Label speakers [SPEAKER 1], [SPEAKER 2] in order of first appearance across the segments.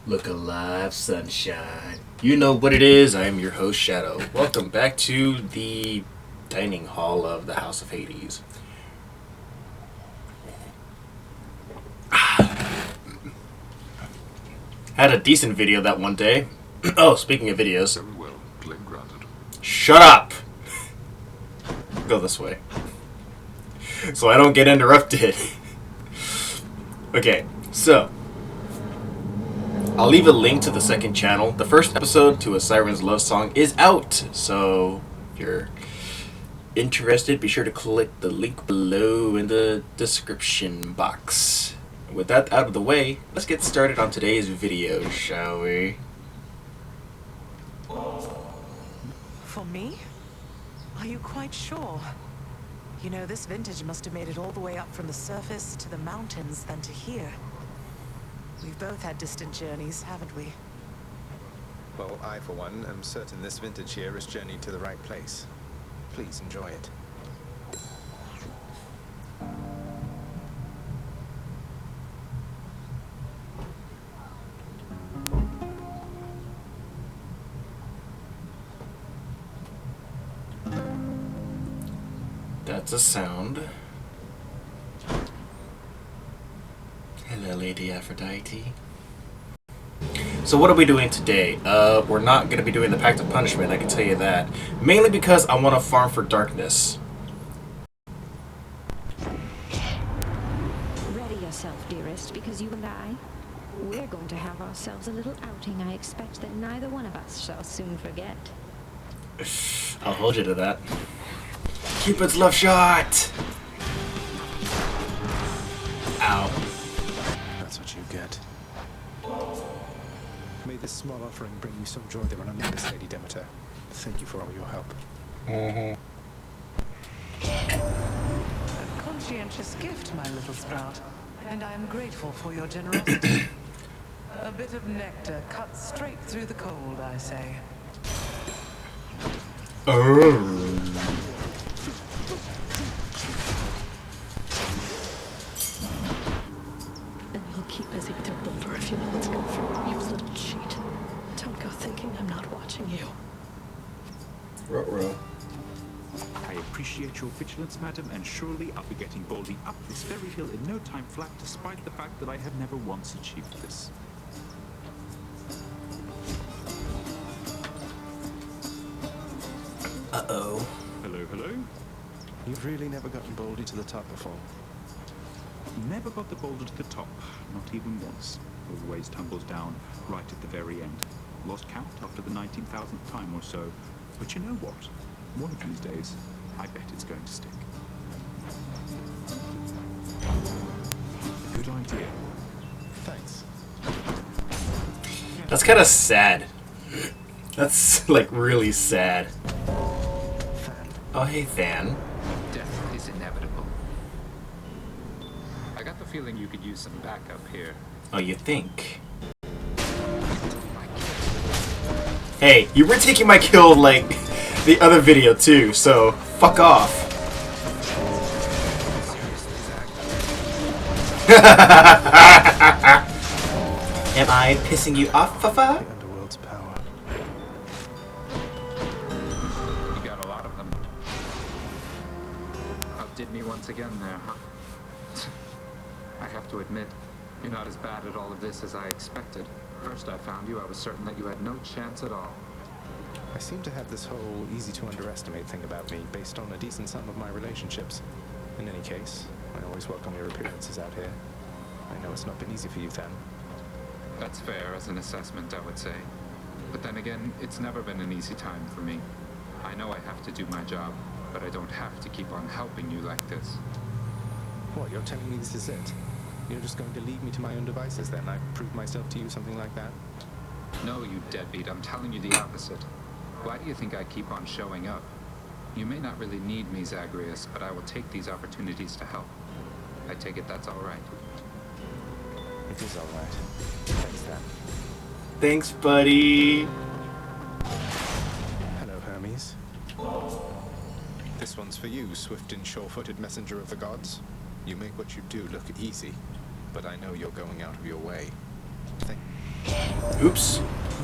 [SPEAKER 1] Look alive, sunshine. You know what it is. I am your host, Shadow. Welcome back to the dining hall of the House of Hades. Had a decent video that one day. Oh, speaking of videos.
[SPEAKER 2] Very well. Claim granted.
[SPEAKER 1] Shut up! Go this way. So I don't get interrupted. Okay, so I'll leave a link to the second channel. The first episode to A Siren's Love Song is out. So if you're interested, be sure to click the link below in the description box. With that out of the way, let's get started on today's video, shall we?
[SPEAKER 3] For me? Are you quite sure? You know, this vintage must have made it all the way up from the surface to the mountains than to here. We've both had distant journeys, haven't we?
[SPEAKER 4] Well, I, for one, am certain this vintage here has journeyed to the right place. Please enjoy it.
[SPEAKER 1] That's a sound. Hello, Lady Aphrodite. So what are we doing today? We're not going to be doing the Pact of Punishment, I can tell you that. Mainly because I want to farm for darkness.
[SPEAKER 5] Ready yourself, dearest, because you and we're going to have ourselves a little outing I expect that neither one of us shall soon forget.
[SPEAKER 1] I'll hold you to that. Cupid's love shot! Ow.
[SPEAKER 4] That's what you get. May this small offering bring you some joy that will not miss, Lady Demeter. Thank you for all your help.
[SPEAKER 3] A conscientious gift, my little sprout. And I am grateful for your generosity. A bit of nectar cut straight through the cold, I say.
[SPEAKER 6] And you'll keep busy with your blubber if you know what's good for you, you little cheat. Don't go thinking I'm not watching you.
[SPEAKER 1] Ruh-roh.
[SPEAKER 7] I appreciate your vigilance, madam, and surely I'll be getting boldly up this very hill in no time flat, despite the fact that I have never once achieved this.
[SPEAKER 1] Uh-oh.
[SPEAKER 7] Hello, hello?
[SPEAKER 4] You've really never gotten boldly to the top before.
[SPEAKER 7] Never got the boulder to the top, not even once. Always tumbles down right at the very end. Lost count after the 19,000th time or so. But you know what? One of these days, I bet it's going to stick. Good idea.
[SPEAKER 4] Thanks.
[SPEAKER 1] That's kind of sad. That's, like, really sad.
[SPEAKER 4] Fan.
[SPEAKER 1] Oh, hey, Than.
[SPEAKER 8] Death is inevitable. I got the feeling you could use some backup here.
[SPEAKER 1] Oh, you think? Hey, you were taking my kill, like, the other video, too, so fuck off. Am I pissing you off, Fafa?
[SPEAKER 4] The underworld's power.
[SPEAKER 8] You got a lot of them. Outdid me once again there, huh? I have to admit, you're not as bad at all of this as I expected. First I found you, I was certain that you had no chance at all.
[SPEAKER 4] I seem to have this whole easy-to-underestimate thing about me based on a decent sum of my relationships. In any case, I always welcome your appearances out here. I know it's not been easy for you, Than.
[SPEAKER 8] That's fair as an assessment, I would say. But then again, it's never been an easy time for me. I know I have to do my job, but I don't have to keep on helping you like this.
[SPEAKER 4] What, you're telling me this is it? You're just going to leave me to my own devices, then? I've proved myself to you, something like that?
[SPEAKER 8] No, you deadbeat, I'm telling you the opposite. Why do you think I keep on showing up? You may not really need me, Zagreus, but I will take these opportunities to help. I take it that's all right.
[SPEAKER 4] It is all right. Thanks, Than.
[SPEAKER 1] Thanks, buddy.
[SPEAKER 4] Hello, Hermes. This one's for you, swift and sure-footed messenger of the gods. You make what you do look easy, but I know you're going out of your way.
[SPEAKER 1] Oops.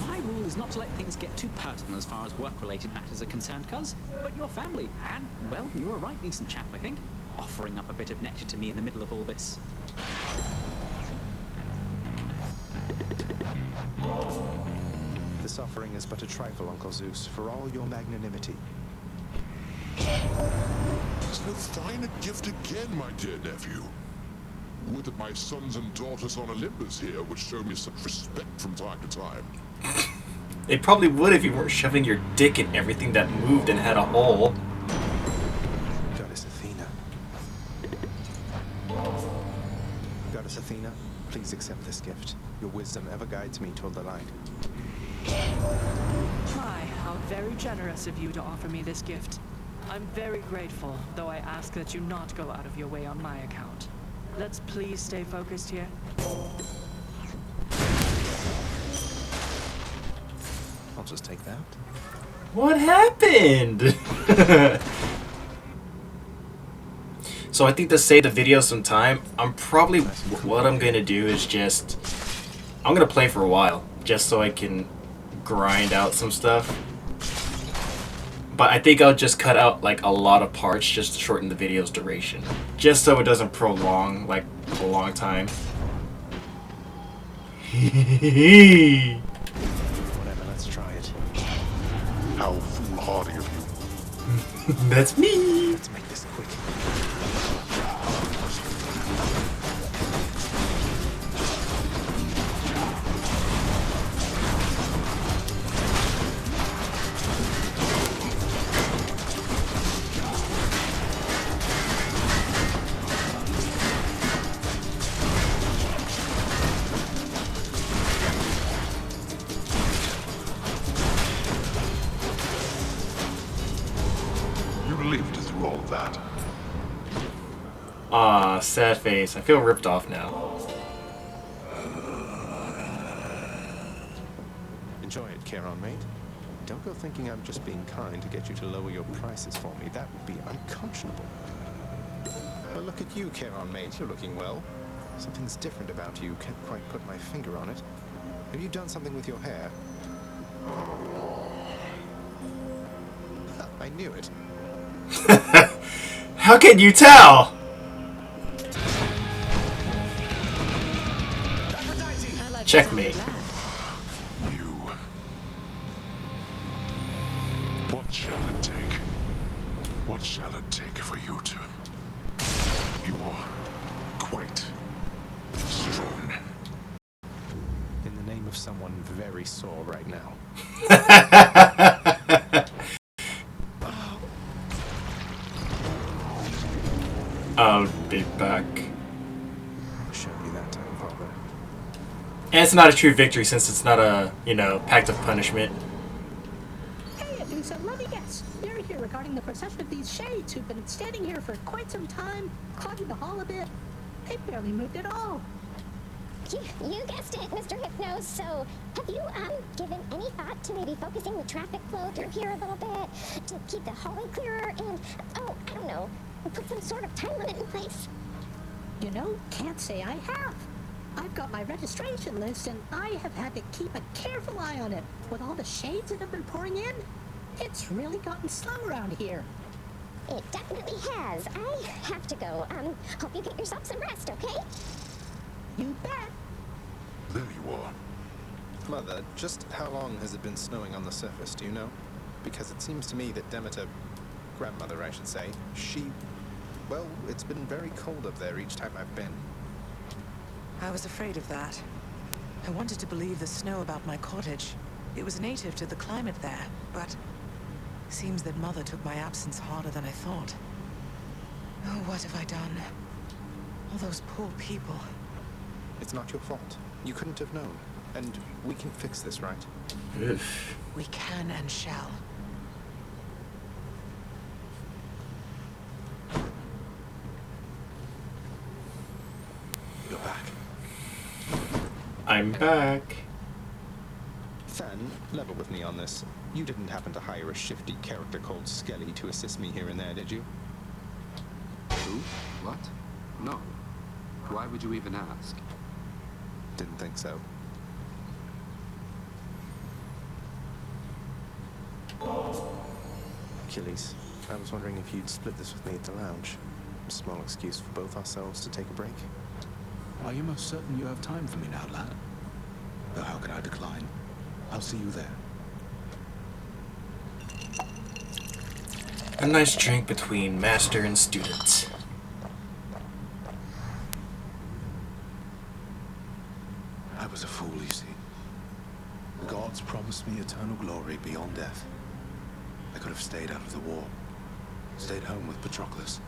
[SPEAKER 2] My rule is not to let things get too personal as far as work-related matters are concerned, cuz. But your family, and, well, you're a right decent chap, I think. Offering up a bit of nectar to me in the middle of all this.
[SPEAKER 4] This offering is but a trifle, Uncle Zeus, for all your magnanimity.
[SPEAKER 9] So fine a gift again, my dear nephew. Would that my sons and daughters on Olympus here would show me such respect from time to time.
[SPEAKER 1] They probably would if you weren't shoving your dick in everything that moved and had a hole.
[SPEAKER 4] Goddess Athena. Goddess Athena, please accept this gift. Your wisdom ever guides me toward the light.
[SPEAKER 6] My, how very generous of you to offer me this gift. I'm very grateful, though I ask that you not go out of your way on my account. Let's please stay focused here.
[SPEAKER 4] I'll just take that.
[SPEAKER 1] What happened? So I think to save the video some time, what I'm gonna do is I'm gonna play for a while, just so I can grind out some stuff. But I think I'll just cut out like a lot of parts just to shorten the video's duration, just so it doesn't prolong like a long time.
[SPEAKER 4] Whatever, let's try it.
[SPEAKER 9] How foolhardy of you.
[SPEAKER 1] That's me.
[SPEAKER 4] Let's make this quick.
[SPEAKER 1] Ah, sad face. I feel ripped off now.
[SPEAKER 4] Enjoy it, Charon, mate. Don't go thinking I'm just being kind to get you to lower your prices for me. That would be unconscionable. Well, look at you, Charon, mate. You're looking well. Something's different about you. Can't quite put my finger on it. Have you done something with your hair? I knew it.
[SPEAKER 1] How can you tell? Checkmate.
[SPEAKER 9] You. What shall it take? What shall it take for you to... You are quite strong.
[SPEAKER 4] In the name of someone very sore right now.
[SPEAKER 1] I'll be back.
[SPEAKER 4] I'll show you that time, Father.
[SPEAKER 1] And it's not a true victory since it's not a, pact of punishment.
[SPEAKER 10] Hey, Adusa, let me guess. You're here regarding the procession of these shades who've been standing here for quite some time, clogging the hall a bit. They barely moved at all.
[SPEAKER 11] You guessed it, Mr. Hypno. So, have you, given any thought to maybe focusing the traffic flow through here a little bit to keep the hallway clearer and, oh, I don't know, put some sort of time limit in place?
[SPEAKER 10] You know, can't say I have. I've got my registration list, and I have had to keep a careful eye on it. With all the shades that have been pouring in, it's really gotten slow around here.
[SPEAKER 11] It definitely has. I have to go. Hope you get yourself some rest, okay?
[SPEAKER 10] You bet.
[SPEAKER 9] There you are.
[SPEAKER 4] Mother, just how long has it been snowing on the surface, do you know? Because it seems to me that Demeter, grandmother I should say, well, it's been very cold up there each time I've been.
[SPEAKER 3] I was afraid of that. I wanted to believe the snow about my cottage. It was native to the climate there, but seems that Mother took my absence harder than I thought. Oh, what have I done? All those poor people.
[SPEAKER 4] It's not your fault. You couldn't have known. And we can fix this, right?
[SPEAKER 3] We can and shall.
[SPEAKER 4] You're back.
[SPEAKER 1] I'm back.
[SPEAKER 4] Fan, level with me on this. You didn't happen to hire a shifty character called Skelly to assist me here and there, did you?
[SPEAKER 8] Who? What? No. Why would you even ask?
[SPEAKER 4] Didn't think so. Achilles, I was wondering if you'd split this with me at the lounge. A small excuse for both ourselves to take a break.
[SPEAKER 12] Are you most certain you have time for me now, lad? Though how can I decline? I'll see you there.
[SPEAKER 1] A nice drink between master and student.
[SPEAKER 12] I was a fool, you see. The gods promised me eternal glory beyond death. I could have stayed out of the war. Stayed home with Patroclus.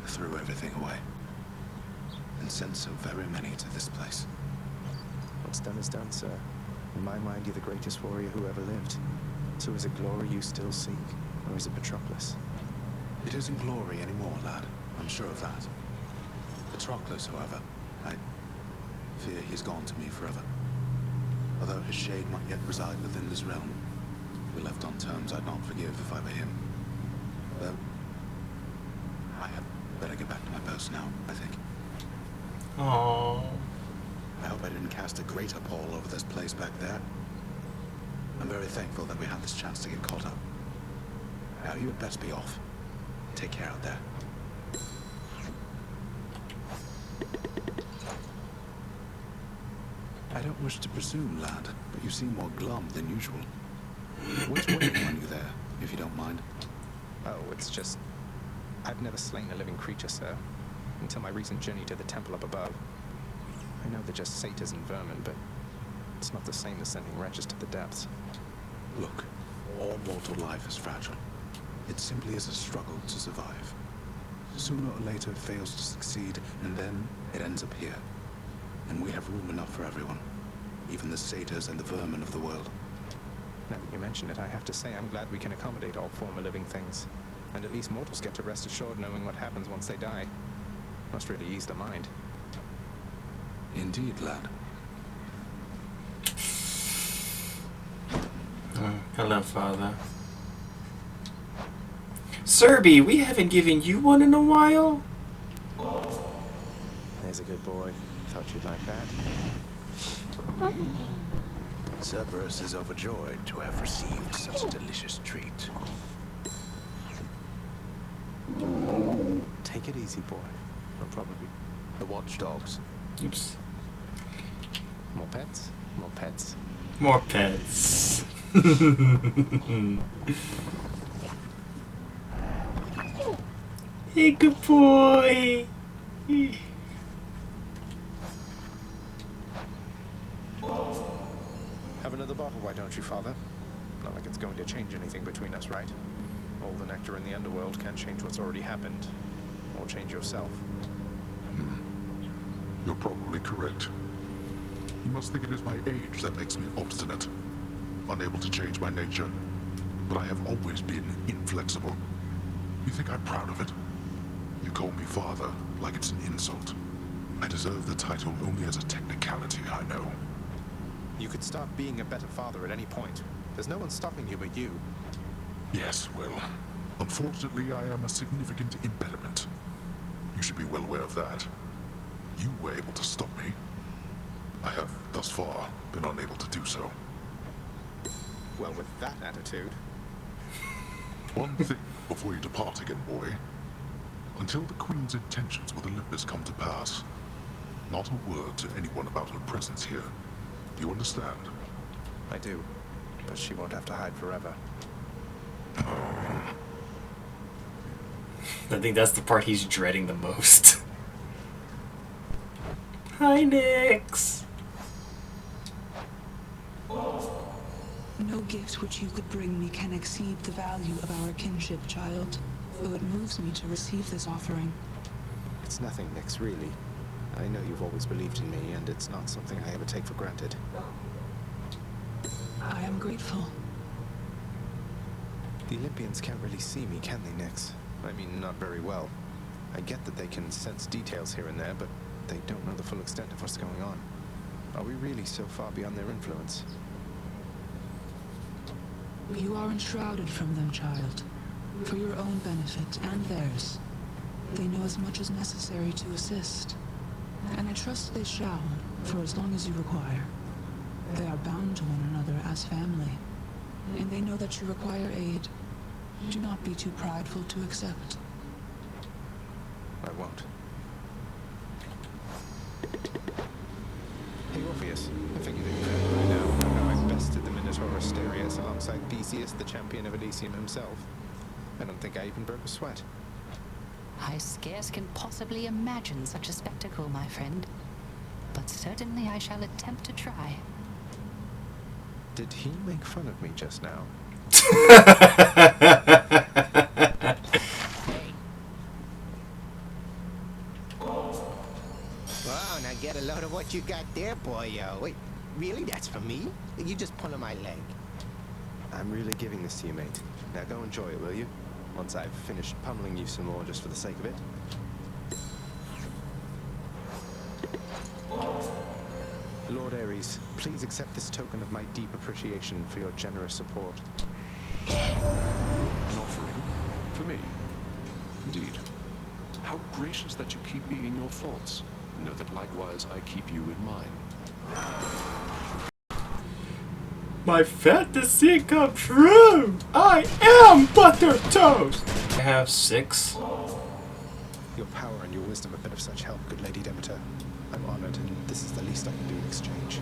[SPEAKER 12] I threw everything away. And sent so very many to this place.
[SPEAKER 4] What's done is done, sir. In my mind, you're the greatest warrior who ever lived. So is it glory you still seek? Or is it Patroclus?
[SPEAKER 12] It isn't glory anymore, lad. I'm sure of that. Patroclus, however, I fear he's gone to me forever. Although his shade might yet reside within this realm, we left on terms I'd not forgive if I were him. Though, I had better get back to my post now, I think.
[SPEAKER 1] Aww.
[SPEAKER 12] I hope I didn't cast a greater pall over this place back there. I'm very thankful that we had this chance to get caught up. Now you had best be off. Take care out there. I don't wish to presume, lad, but you seem more glum than usual. What's waiting on you there, if you don't mind?
[SPEAKER 4] Oh, it's just... I've never slain a living creature, sir. Until my recent journey to the temple up above. I know they're just satyrs and vermin, but it's not the same as sending wretches to the depths.
[SPEAKER 12] Look, all mortal life is fragile. It simply is a struggle to survive. Sooner or later it fails to succeed, and then it ends up here. And we have room enough for everyone. Even the satyrs and the vermin of the world.
[SPEAKER 4] Now that you mention it, I have to say I'm glad we can accommodate all former living things. And at least mortals get to rest assured knowing what happens once they die. Must really ease the mind.
[SPEAKER 12] Indeed, lad.
[SPEAKER 1] Hello, Father. Serby, we haven't given you one in a while.
[SPEAKER 4] There's a good boy. Thought you'd like that.
[SPEAKER 12] Cerberus is overjoyed to have received such a delicious treat.
[SPEAKER 4] Take it easy, boy. Or probably the watchdogs.
[SPEAKER 1] Oops.
[SPEAKER 4] More pets? More pets.
[SPEAKER 1] More pets. Hey, good boy.
[SPEAKER 4] Have another bottle, why don't you, Father? Not like it's going to change anything between us, right? All the nectar in the underworld can't change what's already happened. Or change yourself.
[SPEAKER 9] You're probably correct. You must think it is my age that makes me obstinate, unable to change my nature. But I have always been inflexible. You think I'm proud of it? You call me father like it's an insult. I deserve the title only as a technicality, I know.
[SPEAKER 4] You could stop being a better father at any point. There's no one stopping you but you.
[SPEAKER 9] Yes, well, unfortunately I am a significant impediment. You should be well aware of that. You were able to stop me. I have, thus far, been unable to do so.
[SPEAKER 4] Well, with that attitude...
[SPEAKER 9] One thing before you depart again, boy. Until the Queen's intentions with Olympus come to pass, not a word to anyone about her presence here. Do you understand?
[SPEAKER 4] I do. But she won't have to hide forever.
[SPEAKER 1] I think that's the part he's dreading the most. Hi, Nix.
[SPEAKER 13] No gift which you could bring me can exceed the value of our kinship, child. Though it moves me to receive this offering.
[SPEAKER 4] It's nothing, Nix, really. I know you've always believed in me, and it's not something I ever take for granted.
[SPEAKER 13] I am grateful.
[SPEAKER 4] The Olympians can't really see me, can they, Nix? I mean, not very well. I get that they can sense details here and there, but they don't know the full extent of what's going on. Are we really so far beyond their influence?
[SPEAKER 13] You are enshrouded from them, child. For your own benefit and theirs. They know as much as necessary to assist. And I trust they shall, for as long as you require. They are bound to one another as family. And they know that you require aid. Do not be too prideful to accept.
[SPEAKER 4] I won't. Hey, Orpheus, I figured that you've heard by now how I bested the Minotaur Asterius alongside Theseus, the champion of Elysium himself. I don't think I even broke a sweat.
[SPEAKER 14] I scarce can possibly imagine such a spectacle, my friend. But certainly I shall attempt to try.
[SPEAKER 4] Did he make fun of me just now?
[SPEAKER 15] Wow, now get a load of what you got there, boyo. Wait, really? That's for me? You just pulling my leg.
[SPEAKER 4] I'm really giving this to you, mate. Now go enjoy it, will you? Once I've finished pummeling you some more just for the sake of it. Lord Ares, please accept this token of my deep appreciation for your generous support.
[SPEAKER 16] An offering? For me? Indeed. How gracious that you keep me in your thoughts. Know that likewise I keep you in mine.
[SPEAKER 1] My fantasy come true! I am Butter Toast! I have 6.
[SPEAKER 4] Your power and your wisdom have been of such help, good Lady Demeter. I'm honored, and this is the least I can do in exchange.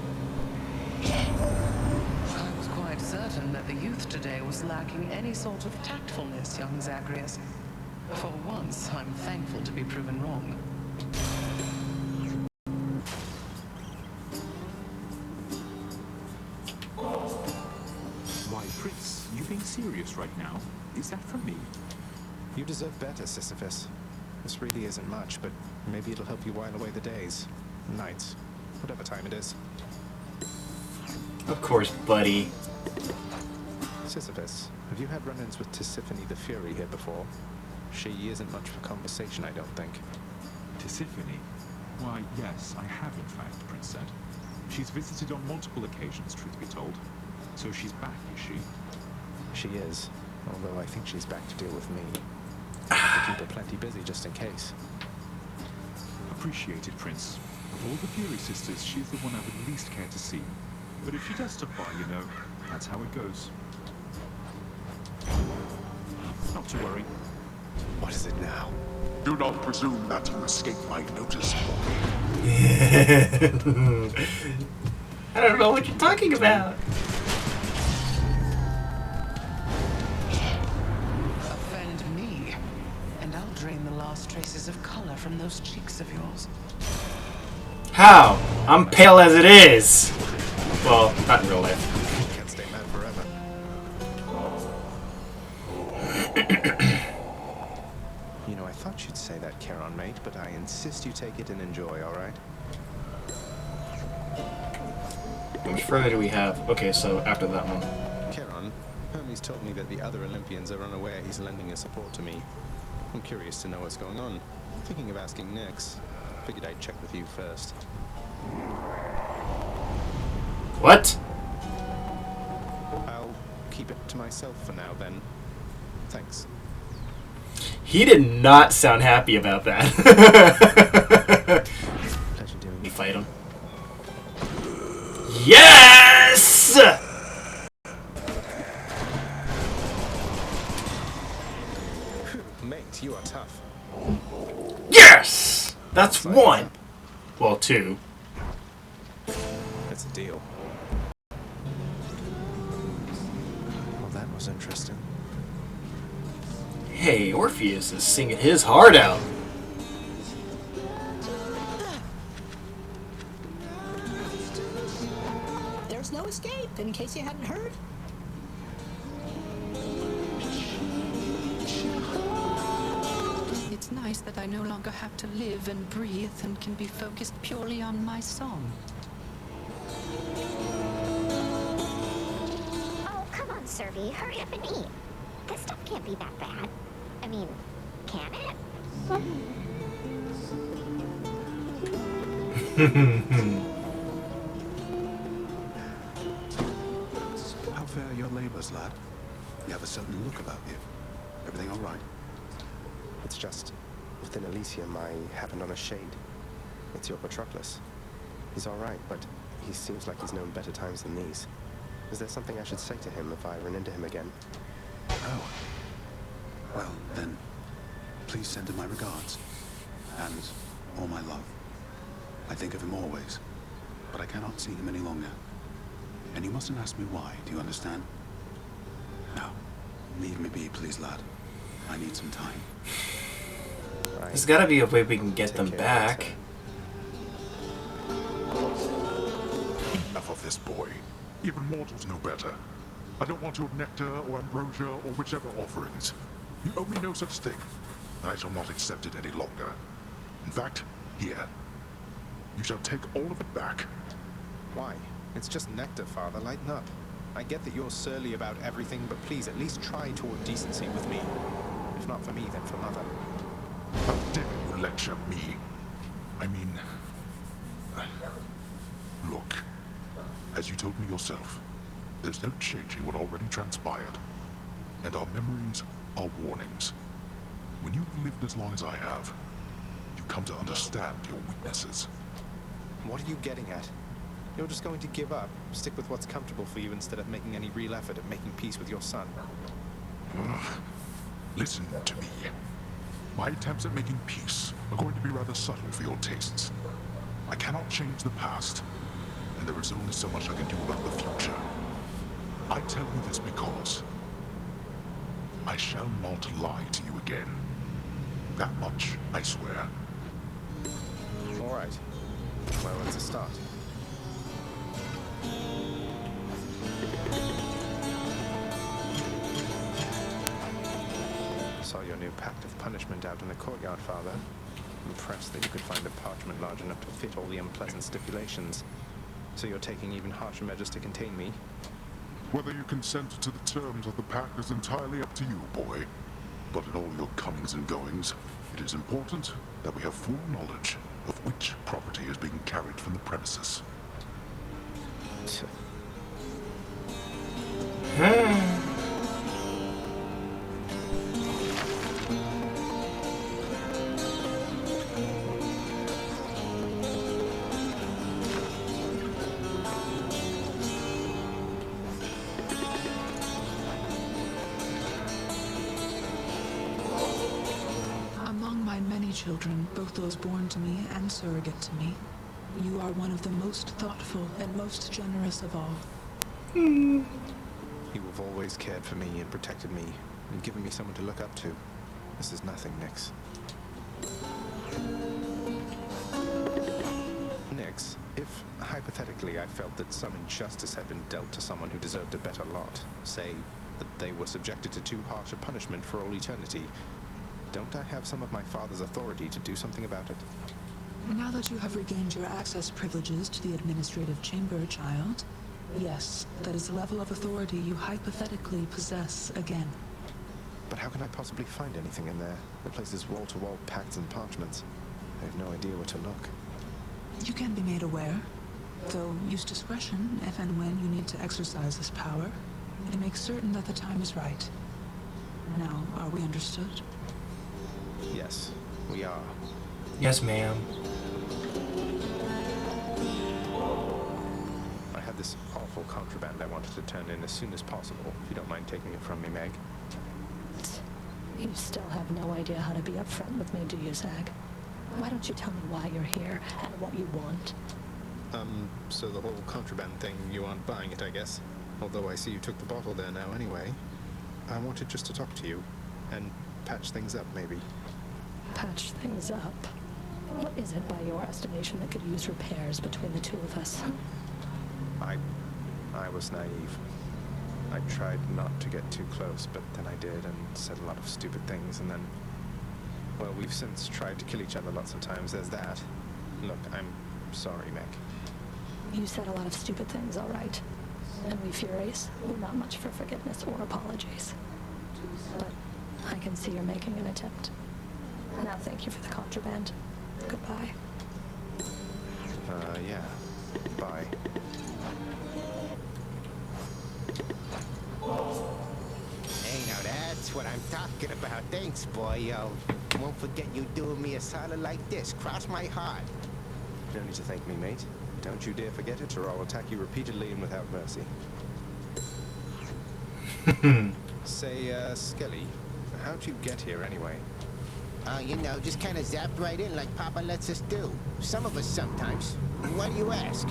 [SPEAKER 6] I was quite certain that the youth today was lacking any sort of tactfulness, young Zagreus. For once, I'm thankful to be proven wrong.
[SPEAKER 7] Why, Prince, you being serious right now? Is that from me?
[SPEAKER 4] You deserve better, Sisyphus. This really isn't much, but maybe it'll help you while away the days, nights, whatever time it is.
[SPEAKER 1] Of course, buddy.
[SPEAKER 4] Sisyphus, have you had run-ins with Tisiphone the Fury here before? She isn't much for conversation, I don't think.
[SPEAKER 7] Tisiphone? Why, yes, I have in fact, Prince said. She's visited on multiple occasions, truth be told. So she's back, is she?
[SPEAKER 4] She is, although I think she's back to deal with me. I have to keep her plenty busy just in case.
[SPEAKER 7] Appreciated, Prince. Of all the Fury sisters, she's the one I would least care to see. But if she does stop by, you know, that's how it goes. Not to worry.
[SPEAKER 4] What is it now?
[SPEAKER 9] Do not presume that you escape my notice.
[SPEAKER 1] I don't know what you're talking about.
[SPEAKER 6] Offend me, and I'll drain the last traces of color from those cheeks of yours.
[SPEAKER 1] How? I'm pale as it is. Well, not in real life.
[SPEAKER 4] Can't stay mad forever. You know, I thought you'd say that, Charon, mate, but I insist you take it and enjoy, alright?
[SPEAKER 1] How much further do we have? Okay, so after that one.
[SPEAKER 4] Charon, Hermes told me that the other Olympians are unaware he's lending his support to me. I'm curious to know what's going on. Thinking of asking Nyx. Figured I'd check with you first.
[SPEAKER 1] What?
[SPEAKER 4] I'll keep it to myself for now, then. Thanks.
[SPEAKER 1] He did not sound happy about that.
[SPEAKER 4] Pleasure doing
[SPEAKER 1] You fight him. Yes!
[SPEAKER 4] Mate, you are tough.
[SPEAKER 1] Yes! That's 1. Well, 2.
[SPEAKER 4] That's a deal. Well, that was interesting.
[SPEAKER 1] Hey, Orpheus is singing his heart out.
[SPEAKER 10] There's no escape, in case you hadn't heard.
[SPEAKER 14] It's nice that I no longer have to live and breathe and can be focused purely on my song.
[SPEAKER 11] Oh, come on, Servy. Hurry up and eat. This stuff can't be that bad. I mean, can it?
[SPEAKER 12] How fare your labors, lad? You have a certain look about you. Everything all right?
[SPEAKER 4] It's just, within Elysium, I happened on a shade. It's your Patroclus. He's alright, but he seems like he's known better times than these. Is there something I should say to him if I run into him again?
[SPEAKER 12] Oh, Well, then, please send him my regards. And all my love. I think of him always, but I cannot see him any longer. And you mustn't ask me why, do you understand? Now, leave me be, please, lad. I need some time.
[SPEAKER 1] There's gotta be a way we can get them back.
[SPEAKER 9] Enough of this, boy. Even mortals know better. I don't want your nectar or ambrosia or whichever offerings. You owe me no such thing, and I shall not accept it any longer. In fact, here. You shall take all of it back.
[SPEAKER 4] Why? It's just nectar, Father. Lighten up. I get that you're surly about everything, but please at least try toward decency with me. If not for me, then for Mother.
[SPEAKER 9] How dare you lecture me? I mean... Look, as you told me yourself, there's no changing what already transpired. And our memories are warnings. When you've lived as long as I have, you come to understand your weaknesses.
[SPEAKER 4] What are you getting at? You're just going to give up, stick with what's comfortable for you instead of making any real effort at making peace with your son.
[SPEAKER 9] Listen to me. My attempts at making peace are going to be rather subtle for your tastes. I cannot change the past, and there is only so much I can do about the future. I tell you this because I shall not lie to you again. That much, I swear.
[SPEAKER 4] All right. Well, it's a start. Saw your new pact of punishment out in the courtyard, Father. Impressed that you could find a parchment large enough to fit all the unpleasant stipulations. So you're taking even harsher measures to contain me?
[SPEAKER 9] Whether you consent to the terms of the pact is entirely up to you, boy. But in all your comings and goings, it is important that we have full knowledge of which property is being carried from the premises.
[SPEAKER 13] Among my many children, both those born to me and surrogate to me, you are one of the most thoughtful and most generous of all.
[SPEAKER 4] You have always cared for me and protected me, and given me someone to look up to. This is nothing, Nix. Nix, if, hypothetically, I felt that some injustice had been dealt to someone who deserved a better lot, say, that they were subjected to too harsh a punishment for all eternity, don't I have some of my father's authority to do something about it?
[SPEAKER 13] Now that you have regained your access privileges to the administrative chamber, child, yes, that is a level of authority you hypothetically possess again.
[SPEAKER 4] But how can I possibly find anything in there? The place is wall-to-wall pacts and parchments. I have no idea where to look.
[SPEAKER 13] You can be made aware, though use discretion if and when you need to exercise this power, and make certain that the time is right. Now, are we understood?
[SPEAKER 4] Yes, we are.
[SPEAKER 1] Yes, ma'am.
[SPEAKER 4] I had this awful contraband I wanted to turn in as soon as possible, if you don't mind taking it from me, Meg.
[SPEAKER 10] You still have no idea how to be upfront with me, do you, Zag? Why don't you tell me why you're here and what you want?
[SPEAKER 4] So the whole contraband thing, you aren't buying it, I guess. Although I see you took the bottle there now anyway. I wanted just to talk to you, and patch things up, maybe.
[SPEAKER 10] Patch things up? What is it, by your estimation, that could use repairs between the two of us?
[SPEAKER 4] I was naive. I tried not to get too close, but then I did, and said a lot of stupid things, and then... Well, we've since tried to kill each other lots of times, there's that. Look, I'm sorry, Meg.
[SPEAKER 10] You said a lot of stupid things, all right. And we Furies, we're not much for forgiveness or apologies. But I can see you're making an attempt. Now thank you for the contraband. Goodbye.
[SPEAKER 4] Yeah. Bye.
[SPEAKER 15] Hey, now that's what I'm talking about. Thanks, boyo. Won't forget you doing me a solid like this. Cross my heart.
[SPEAKER 4] You don't need to thank me, mate. Don't you dare forget it, or I'll attack you repeatedly and without mercy. Say, Skelly, How'd you get here anyway?
[SPEAKER 15] You know, just kind of zapped right in like Papa lets us do. Some of us sometimes. Why do you ask?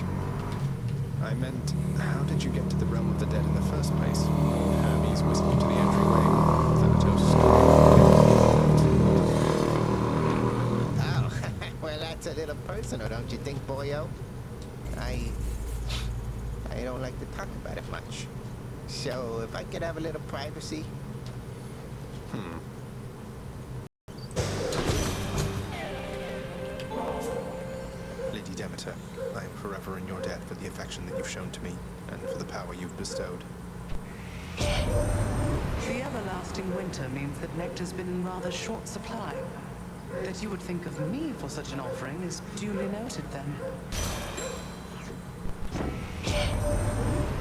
[SPEAKER 4] I meant, how did you get to the realm of the dead in the first place? Hermes whisked you to the entryway. Thanatos.
[SPEAKER 15] Oh, well, that's a little personal, don't you think, boyo? I don't like to talk about it much. So, if I could have a little privacy.
[SPEAKER 4] Lady Demeter, I am forever in your debt for the affection that you've shown to me, and for the power you've bestowed.
[SPEAKER 3] The everlasting winter means that nectar's been in rather short supply. That you would think of me for such an offering is duly noted, then.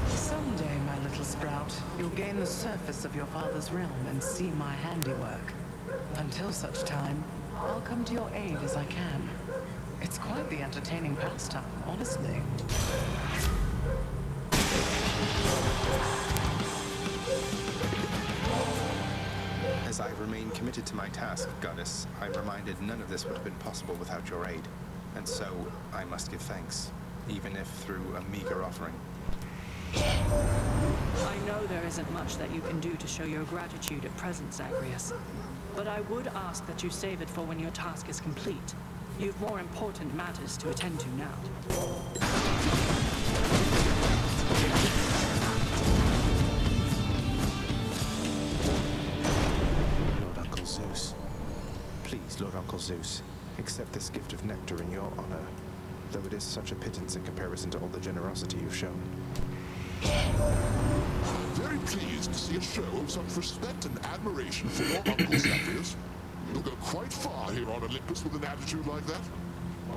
[SPEAKER 3] Someday, my little sprout, you'll gain the surface of your father's realm and see my handiwork. Until such time, I'll come to your aid as I can. It's quite the entertaining pastime, honestly.
[SPEAKER 4] As I remain committed to my task, Goddess, I'm reminded none of this would have been possible without your aid. And so, I must give thanks, even if through a meager offering.
[SPEAKER 6] I know there isn't much that you can do to show your gratitude at present, Zagreus. But I would ask that you save it for when your task is complete. You've more important matters to attend to now.
[SPEAKER 4] Lord Uncle Zeus. Please, Lord Uncle Zeus, accept this gift of nectar in your honor, though it is such a pittance in comparison to all the generosity you've shown.
[SPEAKER 9] Very pleased to see a show of such respect and admiration for your Uncle Zagreus. You'll go quite far here on Olympus with an attitude like that.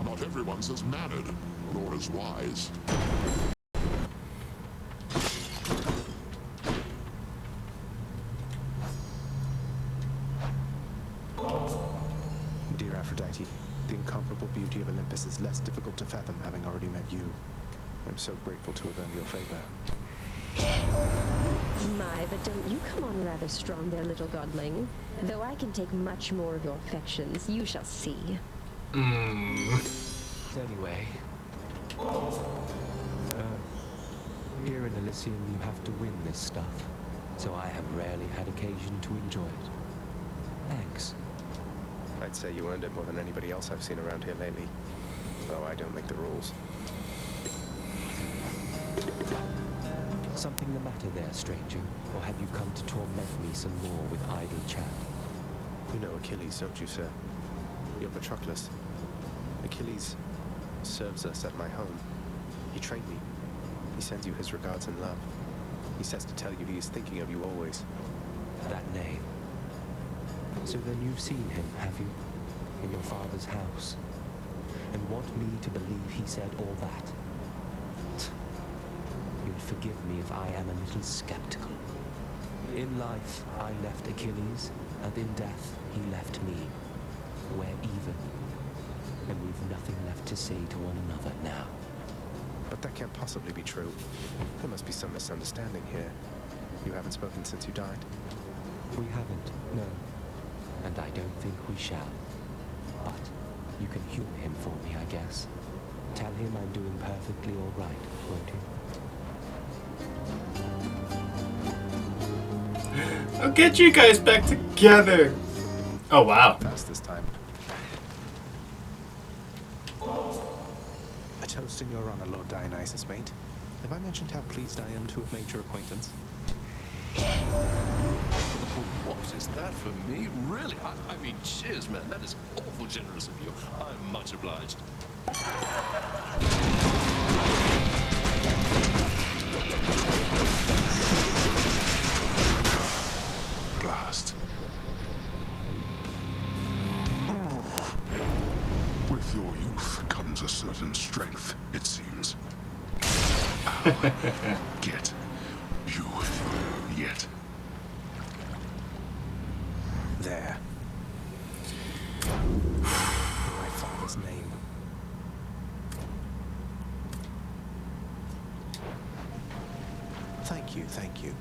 [SPEAKER 9] Not everyone's as mannered, nor as wise.
[SPEAKER 4] Dear Aphrodite, the incomparable beauty of Olympus is less difficult to fathom having already met you. I'm so grateful to have earned your favor.
[SPEAKER 5] My, but don't you come on rather strong there, little godling. Though I can take much more of your affections, you shall see.
[SPEAKER 17] Anyway, here in Elysium you have to win this stuff, so I have rarely had occasion to enjoy it. Thanks.
[SPEAKER 4] I'd say you earned it more than anybody else I've seen around here lately, though I don't make the rules.
[SPEAKER 17] Something the matter there, stranger? Or have you come to torment me some more with idle chat?
[SPEAKER 4] You know Achilles, don't you, sir? You're Patroclus. Achilles serves us at my home. He trained me. He sends you his regards and love. He says to tell you he is thinking of you always.
[SPEAKER 17] That name. So then you've seen him, have you? In your father's house? And want me to believe he said all that? You'll forgive me if I am a little skeptical. In life, I left Achilles, and in death, he left me. We're even. And we've nothing left to say to one another now.
[SPEAKER 4] But that can't possibly be true. There must be some misunderstanding here. You haven't spoken since you died?
[SPEAKER 17] We haven't, no. And I don't think we shall. But you can humor him for me, I guess. Tell him I'm doing perfectly all right, won't you?
[SPEAKER 1] I'll get you guys back together. Oh wow.
[SPEAKER 4] Fast this time. A toast in your honor, Lord Dionysus, mate. Have I mentioned how pleased I am to have made your acquaintance?
[SPEAKER 16] What is that for me? Really? I mean, cheers, man. That is awful generous of you. I'm much obliged.
[SPEAKER 9] Blast. With your youth comes a certain strength, it seems. Get you yet.
[SPEAKER 4] There. In my father's name. Thank you, thank you.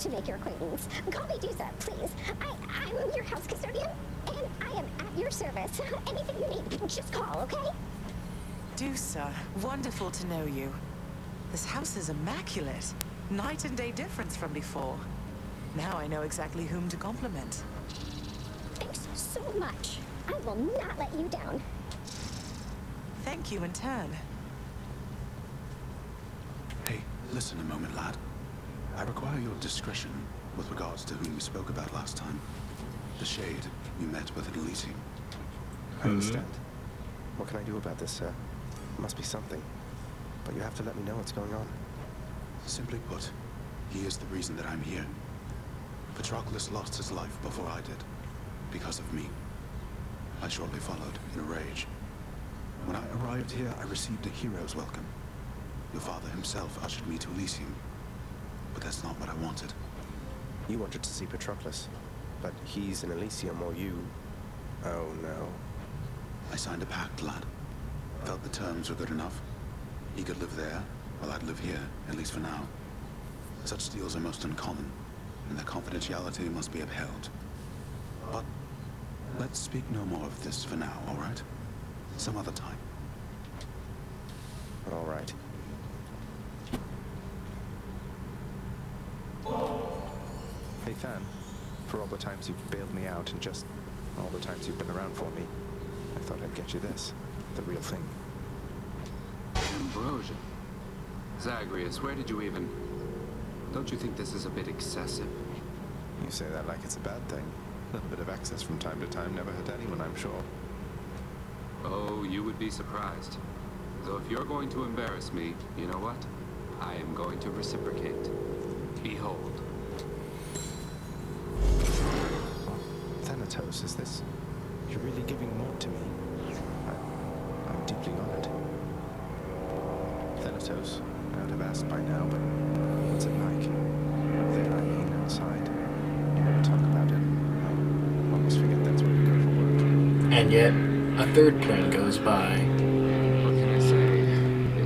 [SPEAKER 11] to make your acquaintance. Call me Dusa, please. I'm your house custodian, and I am at your service. Anything you need, just call, okay?
[SPEAKER 3] Dusa, wonderful to know you. This house is immaculate. Night and day difference from before. Now I know exactly whom to compliment.
[SPEAKER 11] Thanks so much. I will not let you down.
[SPEAKER 3] Thank you in turn.
[SPEAKER 12] Hey, listen a moment, lad. I require your discretion with regards to whom we spoke about last time. The Shade you met with at Elysium.
[SPEAKER 18] I understand. What can I do about this, sir? Must be something. But you have to let me know what's going on.
[SPEAKER 12] Simply put, he is the reason that I'm here. Patroclus lost his life before I did, because of me. I shortly followed, in a rage. When I arrived here, I received a hero's welcome. Your father himself ushered me to Elysium. But that's not what I wanted.
[SPEAKER 18] You wanted to see Patroclus, but he's in Elysium while you... Oh, no.
[SPEAKER 12] I signed a pact, lad. Felt the terms were good enough. He could live there, while I'd live here, at least for now. Such deals are most uncommon, and their confidentiality must be upheld. But let's speak no more of this for now, all right? Some other time.
[SPEAKER 18] All right. Hey, Than. For all the times you've bailed me out and just all the times you've been around for me, I thought I'd get you this. The real thing.
[SPEAKER 8] Ambrosia. Zagreus, where did you even... Don't you think this is a bit excessive?
[SPEAKER 18] You say that like it's a bad thing. A little bit of excess from time to time never hurt anyone, I'm sure.
[SPEAKER 8] Oh, you would be surprised. Though if you're going to embarrass me, you know what? I am going to reciprocate. Behold.
[SPEAKER 18] Thanatos, is this... You're really giving more to me? I'm deeply honored. Thanatos, I would have asked by now, but what's it like? There I mean, outside. You never talk about it. I almost forget that's where you go for work.
[SPEAKER 1] And yet, a third plane goes by.
[SPEAKER 8] What can I say?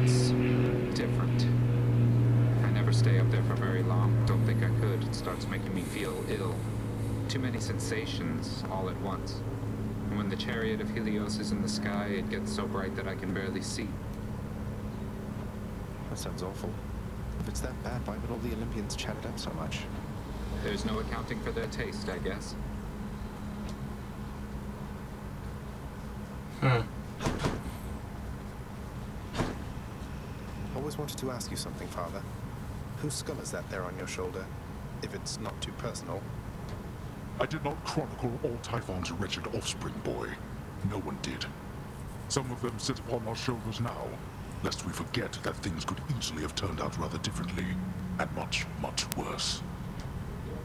[SPEAKER 8] It's different. I never stay up there for very long. Don't think I could. It starts making me feel ill. Too many sensations all at once. And when the chariot of Helios is in the sky, it gets so bright that I can barely see.
[SPEAKER 18] That sounds awful. If it's that bad, why would all the Olympians chat it up so much?
[SPEAKER 8] There's no accounting for their taste, I guess.
[SPEAKER 18] Always wanted to ask you something, Father. Whose skull is that there on your shoulder? If it's not too personal.
[SPEAKER 9] I did not chronicle all Typhon's wretched offspring, boy. No one did. Some of them sit upon our shoulders now, lest we forget that things could easily have turned out rather differently, and much, much worse.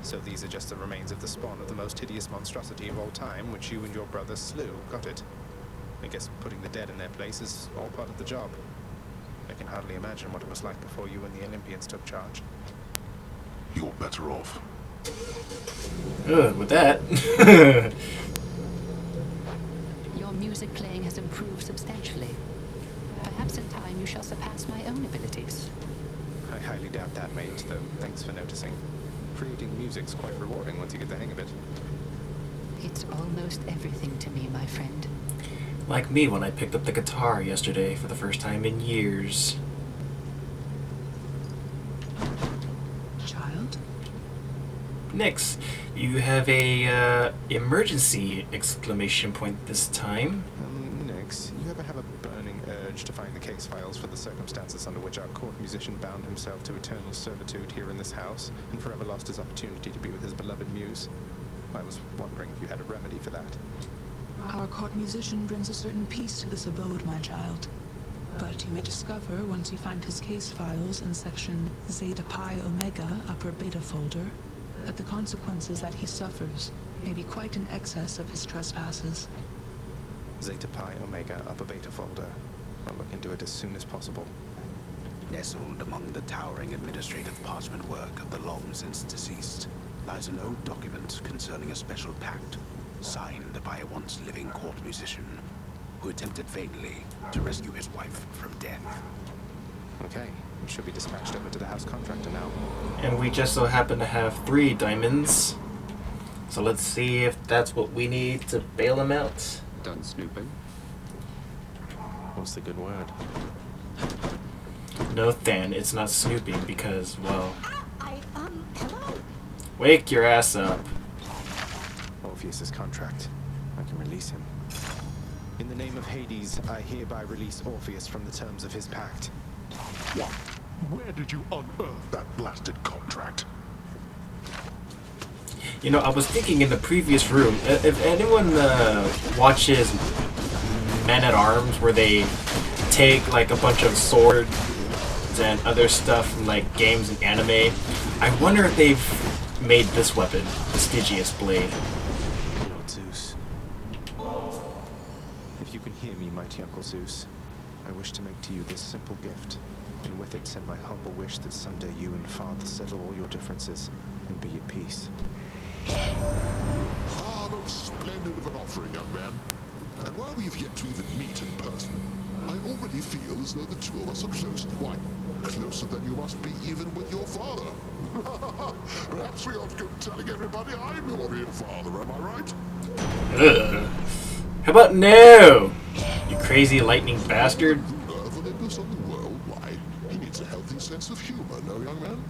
[SPEAKER 18] So these are just the remains of the spawn of the most hideous monstrosity of all time, which you and your brother slew, got it? I guess putting the dead in their place is all part of the job. I can hardly imagine what it was like before you and the Olympians took charge.
[SPEAKER 9] You're better off.
[SPEAKER 1] With that.
[SPEAKER 14] Your music playing has improved substantially. Perhaps in time you shall surpass my own abilities.
[SPEAKER 18] I highly doubt that, mate, though thanks for noticing. Creating music's quite rewarding once you get the hang of it.
[SPEAKER 14] It's almost everything to me, my friend.
[SPEAKER 1] Like me when I picked up the guitar yesterday for the first time in years.
[SPEAKER 13] Child?
[SPEAKER 1] Nix, you have a emergency exclamation point this time.
[SPEAKER 18] Nix, you ever have a burning urge to find the case files for the circumstances under which our court musician bound himself to eternal servitude here in this house and forever lost his opportunity to be with his beloved Muse? I was wondering if you had a remedy for that.
[SPEAKER 13] Our court musician brings a certain peace to this abode, my child. But you may discover, once you find his case files in section Zeta Pi Omega upper beta folder, that the consequences that he suffers may be quite in excess of his trespasses.
[SPEAKER 18] Zeta Pi Omega upper beta folder. I'll look into it as soon as possible.
[SPEAKER 12] Nestled among the towering administrative parchment work of the long-since deceased lies an old document concerning a special pact signed by a once-living court musician who attempted vainly to rescue his wife from death.
[SPEAKER 18] Okay, should be dispatched over to the house contractor now.
[SPEAKER 1] And we just so happen to have 3 diamonds. So let's see if that's what we need to bail him out.
[SPEAKER 8] Done snooping?
[SPEAKER 4] What's the good word?
[SPEAKER 1] No, Than, it's not snooping because, well...
[SPEAKER 10] Hello?
[SPEAKER 1] Wake your ass up.
[SPEAKER 18] Orpheus's contract. I can release him. In the name of Hades, I hereby release Orpheus from the terms of his pact.
[SPEAKER 9] What? Where did you unearth that blasted contract?
[SPEAKER 1] You know, I was thinking in the previous room, if anyone watches Men-at-Arms where they take like a bunch of swords and other stuff from like games and anime, I wonder if they've made this weapon, the Stygius Blade.
[SPEAKER 18] Lord Zeus. If you can hear me, mighty Uncle Zeus, I wish to make to you this simple gift, and with it send my humble wish that someday you and Father settle all your differences and be at peace.
[SPEAKER 9] Ah, most splendid of an offering, young man. And while we have yet to even meet in person, I already feel as though the two of us are close. Why, closer than you must be even with your father. Perhaps we ought to go telling everybody I'm your real father, am I right?
[SPEAKER 1] Ugh. How about no? You crazy lightning bastard.
[SPEAKER 9] Of Olympus on the world, why, he needs a healthy sense of humor, no, young man?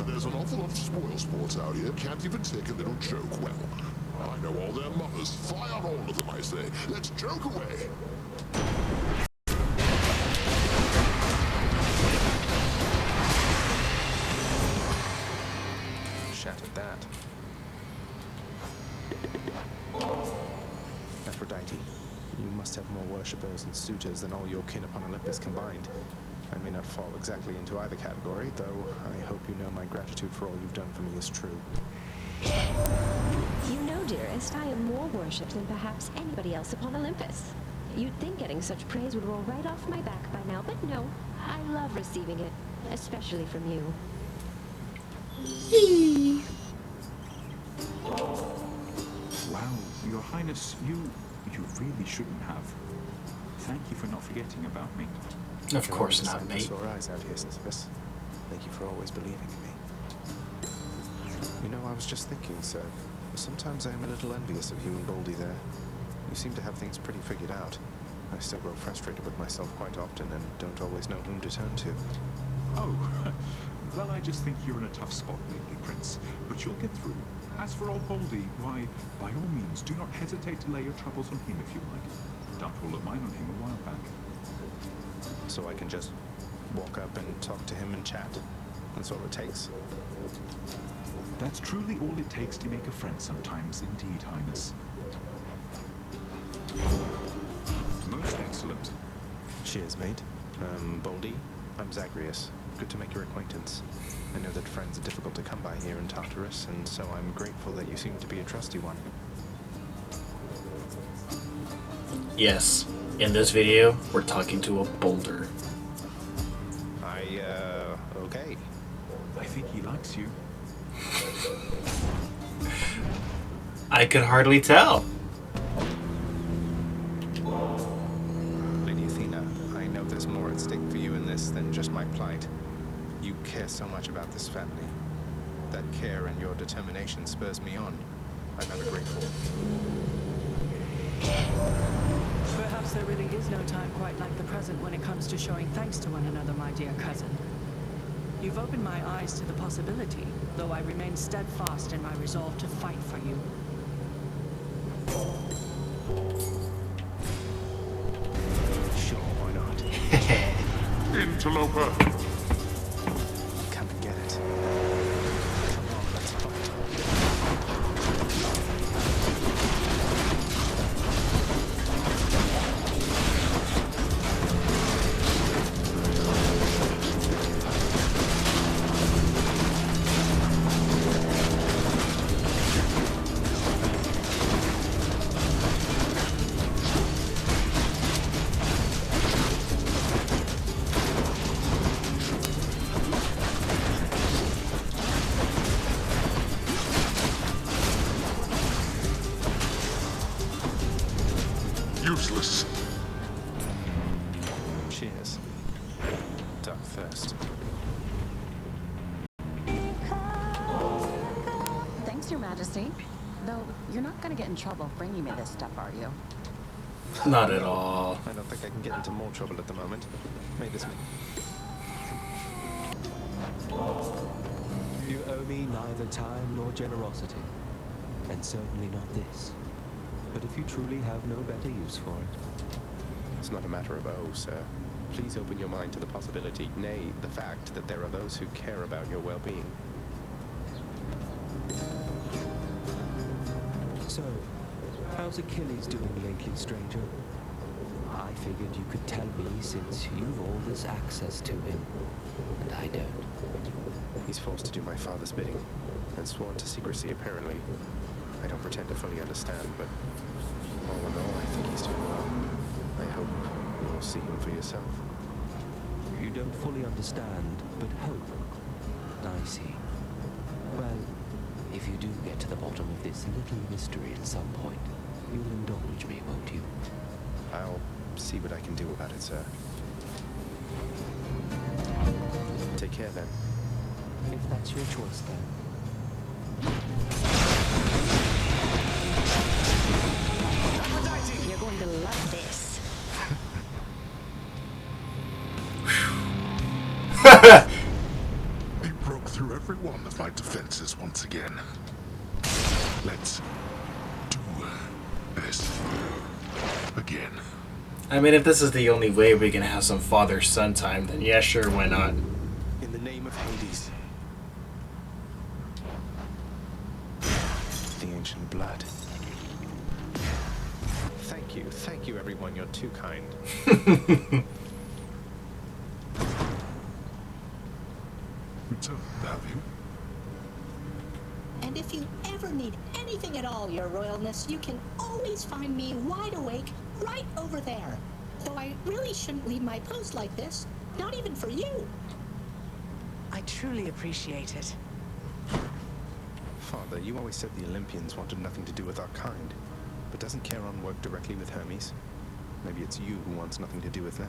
[SPEAKER 9] There's an awful lot of spoil sports out here, can't even take a little joke well. I know all their mothers. Fire on all of them, I say. Let's joke away.
[SPEAKER 18] Shattered that. Aphrodite, you must have more worshippers and suitors than all your kin upon Olympus combined. I may not fall exactly into either category, though I hope you know my gratitude for all you've done for me is true.
[SPEAKER 5] You know, dearest, I am more worshipped than perhaps anybody else upon Olympus. You'd think getting such praise would roll right off my back by now, but no. I love receiving it, especially from you.
[SPEAKER 7] Wow, Your Highness, you really shouldn't have. Thank you for not forgetting about me.
[SPEAKER 1] Of course not, mate.
[SPEAKER 18] Sore eyes out here, Sisyphus. Thank you for always believing in me. You know, I was just thinking, sir. Sometimes I am a little envious of you and Baldy there. You seem to have things pretty figured out. I still grow frustrated with myself quite often and don't always know whom to turn to.
[SPEAKER 7] Oh, well, I just think you're in a tough spot lately, Prince. But you'll get through. As for old Baldy, why, by all means, do not hesitate to lay your troubles on him if you like. Dumped all of mine on him a while back.
[SPEAKER 18] So I can just walk up and talk to him and chat? That's all it takes.
[SPEAKER 7] That's truly all it takes to make a friend sometimes, indeed, Highness. Most excellent.
[SPEAKER 18] Cheers, mate. Baldy, I'm Zagreus. Good to make your acquaintance. I know that friends are difficult to come by here in Tartarus, and so I'm grateful that you seem to be a trusty one.
[SPEAKER 1] Yes. In this video, we're talking to a boulder.
[SPEAKER 18] Okay.
[SPEAKER 7] I think he likes you.
[SPEAKER 1] I could hardly tell.
[SPEAKER 18] Lady Athena, I know there's more at stake for you in this than just my plight. You care so much about this family. That care and your determination spurs me on. I'm ever grateful.
[SPEAKER 6] Perhaps there really is no time quite like the present when it comes to showing thanks to one another, my dear cousin. You've opened my eyes to the possibility, though I remain steadfast in my resolve to fight for you.
[SPEAKER 18] Sure, why not?
[SPEAKER 9] Interloper!
[SPEAKER 18] Come and get it. Come on, let's fight.
[SPEAKER 9] Useless.
[SPEAKER 18] Cheers. Dark thirst.
[SPEAKER 19] Majesty. Though, you're not gonna get in trouble bringing me this stuff, are you?
[SPEAKER 1] Not at all.
[SPEAKER 18] I don't think I can get into more trouble at the moment. May this
[SPEAKER 17] You owe me neither time nor generosity, and certainly not this. But if you truly have no better use for it...
[SPEAKER 18] It's not a matter of oh, sir. Please open your mind to the possibility, nay, the fact that there are those who care about your well-being.
[SPEAKER 17] So, how's Achilles doing lately, stranger? I figured you could tell me since you've all this access to him, and I don't.
[SPEAKER 18] He's forced to do my father's bidding, and sworn to secrecy, apparently. I don't pretend to fully understand, but all in all, I think he's doing well. I hope you'll see him for yourself.
[SPEAKER 17] You don't fully understand, but hope. I see. Well, if you do get to the bottom of this little mystery at some point, you'll indulge me, won't you?
[SPEAKER 18] I'll see what I can do about it, sir. Take care, then.
[SPEAKER 17] If that's your choice, then.
[SPEAKER 19] You're going to love this.
[SPEAKER 9] They broke through every one of my defenses once again. Let's do this again.
[SPEAKER 1] I mean, if this is the only way we can have some father-son time, then yeah, sure, why not?
[SPEAKER 18] In the name of Hades. The ancient blood. Thank you, everyone. You're too kind.
[SPEAKER 9] Returned, have you?
[SPEAKER 10] And if you ever need anything at all, Your Royalness, you can always find me wide awake right over there. Though I really shouldn't leave my post like this, not even for you.
[SPEAKER 3] I truly appreciate it.
[SPEAKER 18] Father, you always said the Olympians wanted nothing to do with our kind, but doesn't Charon work directly with Hermes? Maybe it's you who wants nothing to do with them.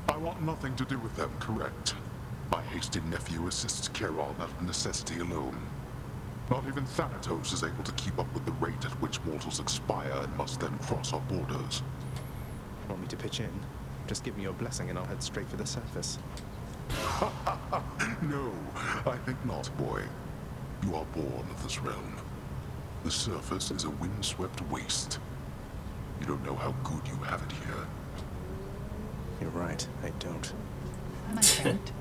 [SPEAKER 9] I want nothing to do with them, correct? My hasty nephew assists Charon out of necessity alone. Not even Thanatos is able to keep up with the rate at which mortals expire and must then cross our borders.
[SPEAKER 18] Want me to pitch in? Just give me your blessing and I'll head straight for the surface.
[SPEAKER 9] No, I think not, boy. You are born of this realm. The surface is a windswept waste. You don't know how good you have it here.
[SPEAKER 18] You're right, I don't.
[SPEAKER 14] My friend.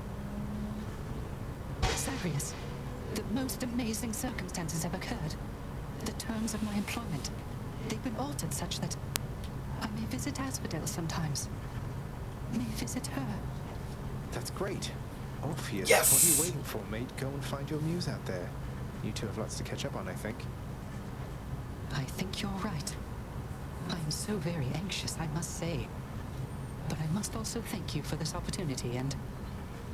[SPEAKER 14] Zagreus, the most amazing circumstances have occurred. The terms of my employment, they've been altered such that I may visit Asphodel sometimes. May visit her.
[SPEAKER 18] That's great. Orpheus,
[SPEAKER 1] Yes!
[SPEAKER 18] What are you waiting for, mate? Go and find your muse out there. You two have lots to catch up on, I think.
[SPEAKER 14] I think you're right. I am so very anxious, I must say. But I must also thank you for this opportunity and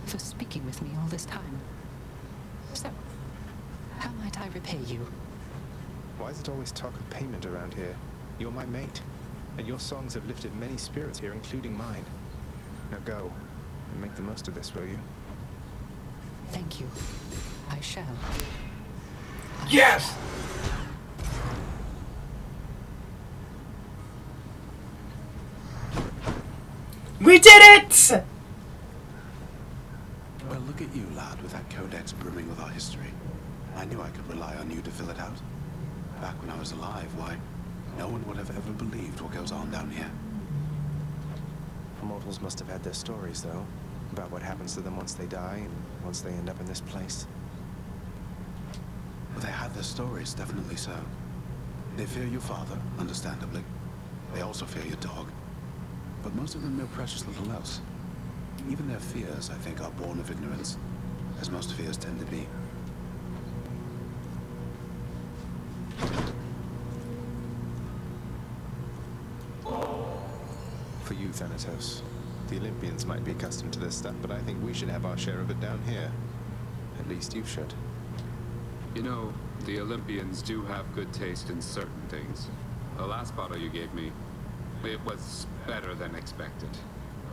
[SPEAKER 14] for speaking with me all this time. So, how might I repay you?
[SPEAKER 18] Why is it always talk of payment around here? You're my mate, and your songs have lifted many spirits here, including mine. Now go, and make the most of this, will you?
[SPEAKER 14] Thank you. I shall.
[SPEAKER 1] Yes! We did it!
[SPEAKER 12] Well, look at you, lad, with that codex brimming with our history. I knew I could rely on you to fill it out. Back when I was alive, why, no one would have ever believed what goes on down here.
[SPEAKER 18] Mortals must have had their stories, though, about what happens to them once they die and once they end up in this place.
[SPEAKER 12] Well, they had their stories, definitely so. They fear your father, understandably. They also fear your dog. But most of them know precious little else. Even their fears, I think, are born of ignorance, as most fears tend to be.
[SPEAKER 18] For you, Thanatos. The Olympians might be accustomed to this stuff, but I think we should have our share of it down here. At least you should.
[SPEAKER 8] You know, the Olympians do have good taste in certain things. The last bottle you gave me, it was better than expected.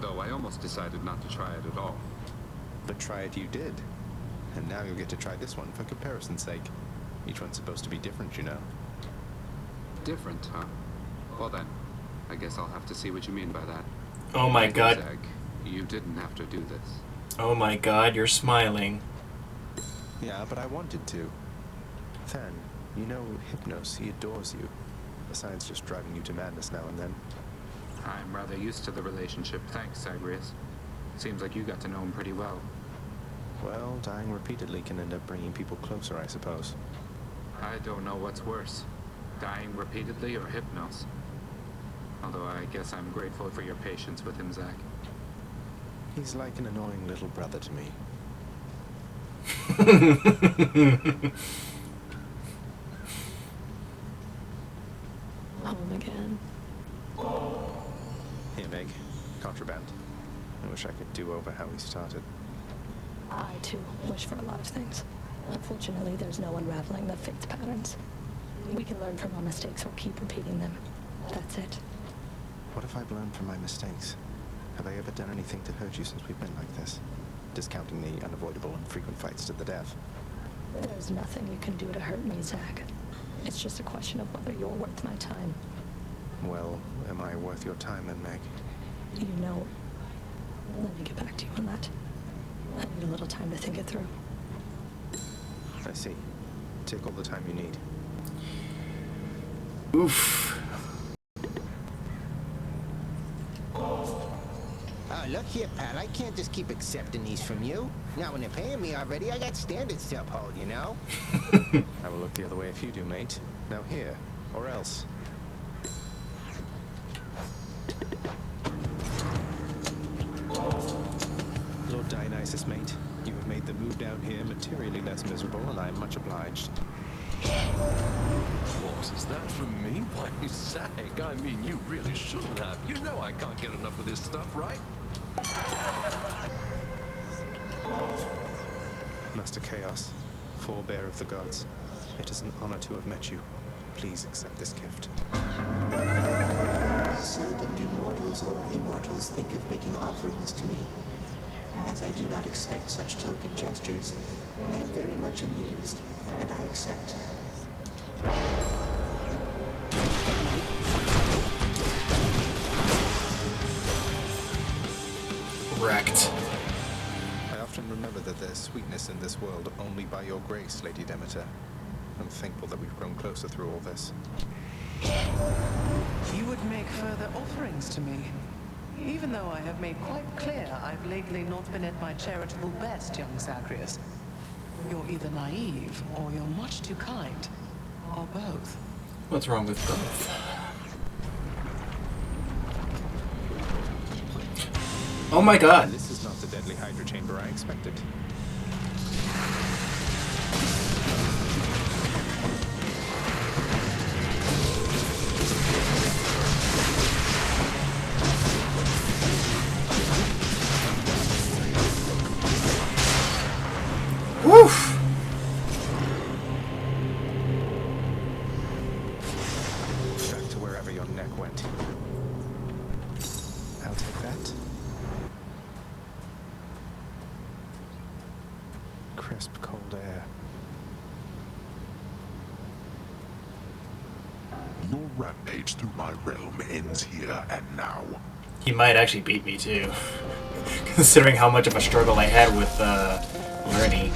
[SPEAKER 8] Though I almost decided not to try it at all.
[SPEAKER 18] But try it you did. And now you'll get to try this one for comparison's sake. Each one's supposed to be different, you know.
[SPEAKER 8] Different, huh? Well then, I guess I'll have to see what you mean by that.
[SPEAKER 1] Oh my god.
[SPEAKER 8] Zag, you didn't have to do this.
[SPEAKER 1] Oh my god, you're smiling.
[SPEAKER 18] Yeah, but I wanted to. Then, you know Hypnos, he adores you. Besides just driving you to madness now and then.
[SPEAKER 8] I'm rather used to the relationship, thanks, Zagreus. Seems like you got to know him pretty well.
[SPEAKER 18] Well, dying repeatedly can end up bringing people closer, I suppose.
[SPEAKER 8] I don't know what's worse, dying repeatedly or Hypnos. Although I guess I'm grateful for your patience with him, Zach.
[SPEAKER 18] He's like an annoying little brother to me.
[SPEAKER 20] Home again.
[SPEAKER 18] Here, Meg. Contraband. I wish I could do over how we started.
[SPEAKER 20] I, too, wish for a lot of things. Unfortunately, there's no unraveling the fate's patterns. We can learn from our mistakes or keep repeating them. That's it.
[SPEAKER 18] What if I've learned from my mistakes? Have I ever done anything to hurt you since we've been like this? Discounting the unavoidable and frequent fights to the death.
[SPEAKER 20] There's nothing you can do to hurt me, Zach. It's just a question of whether you're worth my time.
[SPEAKER 18] Well, am I worth your time then, Meg?
[SPEAKER 20] You know. Let me get back to you on that. I need a little time to think it through.
[SPEAKER 18] I see. Take all the time you need.
[SPEAKER 1] Oof.
[SPEAKER 15] Oh, look here, pal. I can't just keep accepting these from you. Now, when they're paying me already, I got standards to uphold, you know?
[SPEAKER 18] I will look the other way if you do, mate. Now here, or else. Lord Dionysus, mate. You have made the move down here materially less miserable, and I am much obliged.
[SPEAKER 16] What, is that from me? Why, Zag, I mean, you really shouldn't have. You know I can't get enough of this stuff, right?
[SPEAKER 18] Master Chaos, forebear of the gods, it is an honor to have met you. Please accept this gift.
[SPEAKER 21] Seldom do mortals or immortals think of making offerings to me. As I do not expect such token gestures, I am very much amused, and I accept.
[SPEAKER 1] Wrecked.
[SPEAKER 18] I often remember that there's sweetness in this world only by your grace, Lady Demeter. I'm thankful that we've grown closer through all this.
[SPEAKER 3] You would make further offerings to me. Even though I have made quite clear I've lately not been at my charitable best, young Zagreus. You're either naive, or you're much too kind. Or both.
[SPEAKER 1] What's wrong with both? Oh my god.
[SPEAKER 18] This is not the deadly Hydra chamber I expected.
[SPEAKER 1] Woof!
[SPEAKER 18] Back to wherever your neck went. I'll take that. Crisp, cold air.
[SPEAKER 9] Your rampage through my realm ends here and now.
[SPEAKER 1] He might actually beat me too. Considering how much of a struggle I had with Lerny.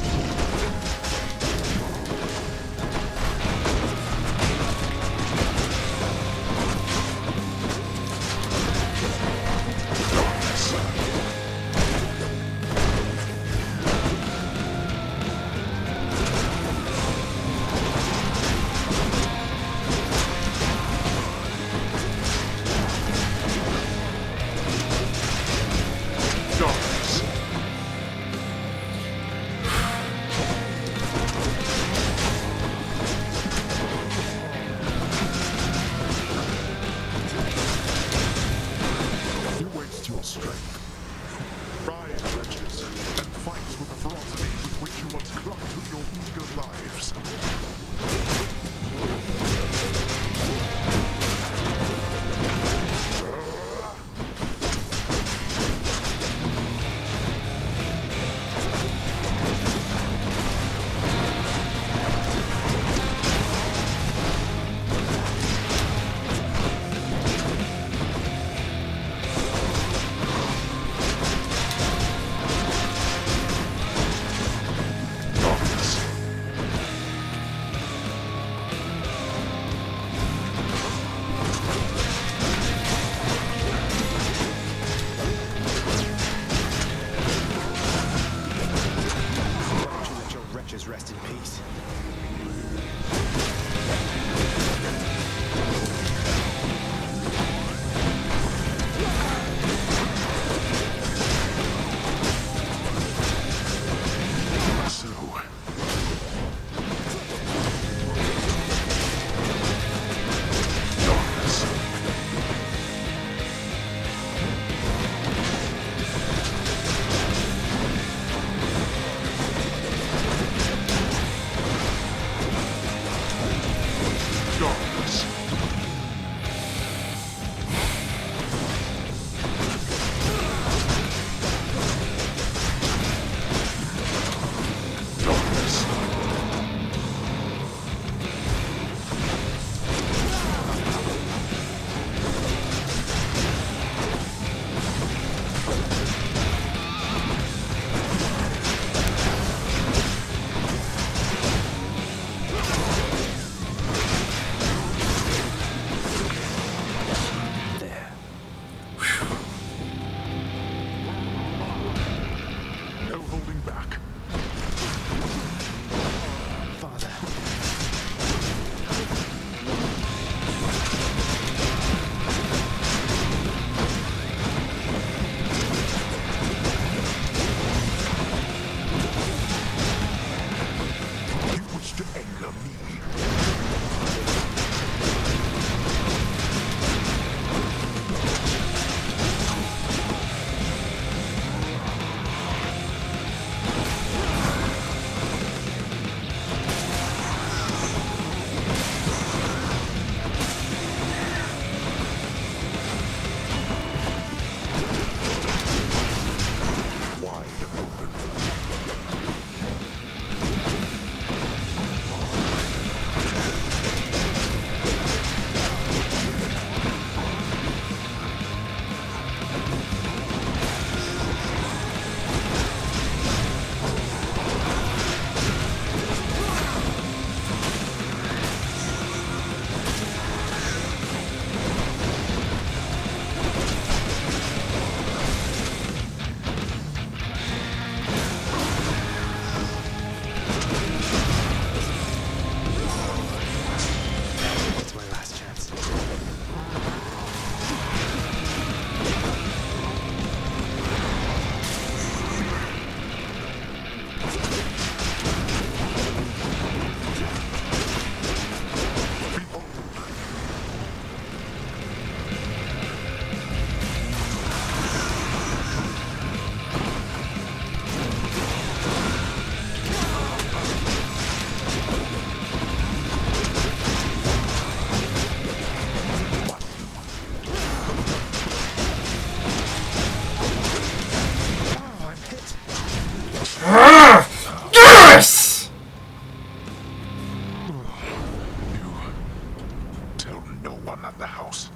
[SPEAKER 9] at the house.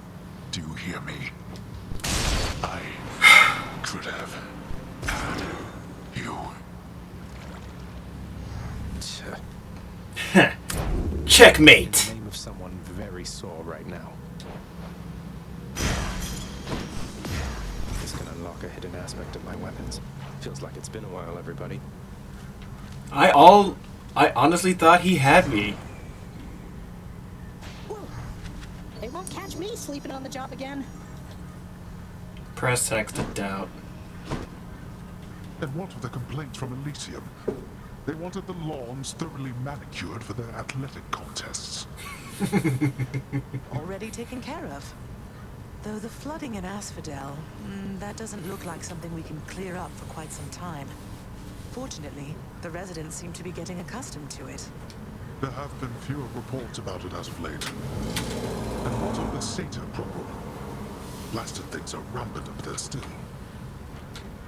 [SPEAKER 9] Do you hear me? I could have had you.
[SPEAKER 1] Checkmate.
[SPEAKER 18] The name of someone very sore right now. This can unlock a hidden aspect of my weapons. Feels like it's been a while, everybody.
[SPEAKER 1] I honestly thought he had me.
[SPEAKER 10] They won't catch me sleeping on the job again.
[SPEAKER 1] Press X to doubt.
[SPEAKER 9] And what of the complaints from Elysium? They wanted the lawns thoroughly manicured for their athletic contests.
[SPEAKER 3] Already taken care of. Though the flooding in Asphodel, that doesn't look like something we can clear up for quite some time. Fortunately, the residents seem to be getting accustomed to it.
[SPEAKER 9] There have been fewer reports about it as of late. And what of the Satyr problem? Blasted things are rampant up there still.